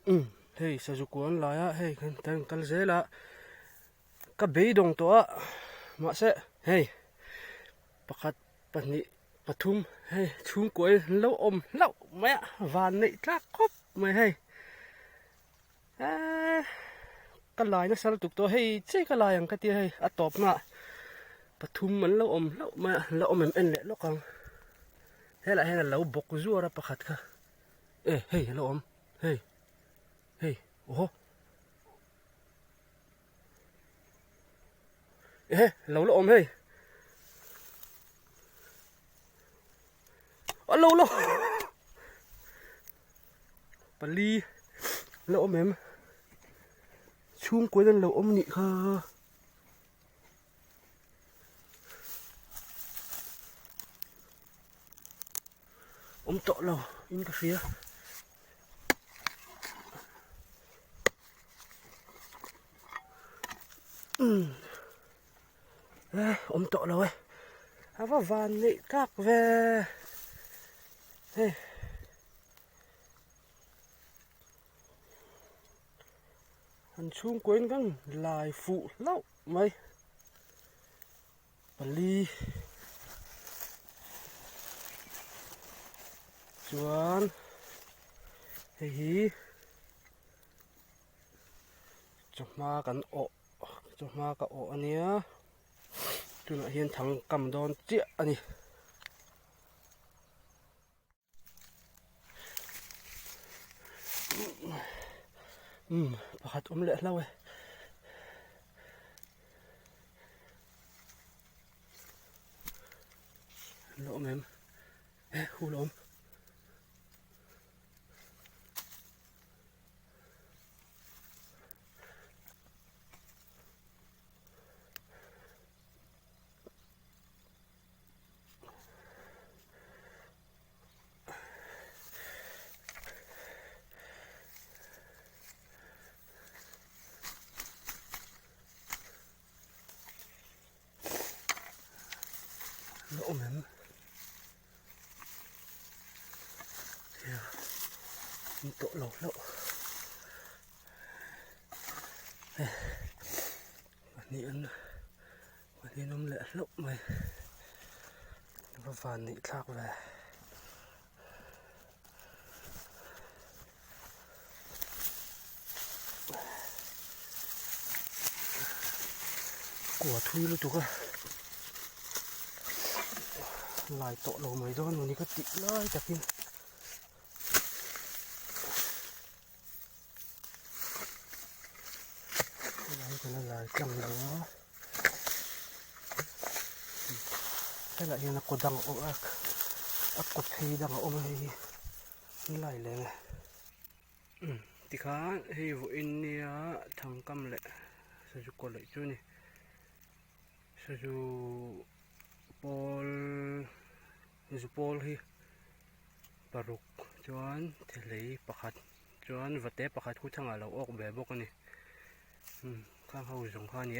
Hei sajukuan laya hei kan tan kalzela ka beidong to a ma se hei pakhat pahnih pathum hei chung koi lo om lo maya van nei tlak khop mai hei ka lai na sal tuk to hei che ka lai ang ka ti hei a top na pathum man lo om lo maya lo om em en le lo kang hela hena lo bok zuara pakhat kha hei lo om hei hei oho lâu lâu ôm hey lâu lâu bali lâu ôm em chung cuối lần lâu ôm nị kha ôm tọ lâu in cà phê ôm tọ lâu ấy và van nị các về hey anh chung quên căng lại phụ lâu mày bali chuan hei choma kan o choma ka o ania tuna hian thang kam don chia ani pakhat om le hlawe lo mem hu lom lỗ mềm tổ lỗ lỗ niên ông lệ lỗ mày nó phản nị thạc về của thui luôn tụi con lại tổ lỗ mấy đó nó đi có tị lại chặt đi lại cái này lại cầm đó thế lại là cột đằng ôm cột thì đằng ôm hay lại lên này thì khá hay vụ in nia thằng cầm lệ sao chụp cột lại chứ này sao chụp Paul hi paruk chuan theli pakhat chuan vate pakhat khu thanga lo ok be bawk ani khang ho zong kha ni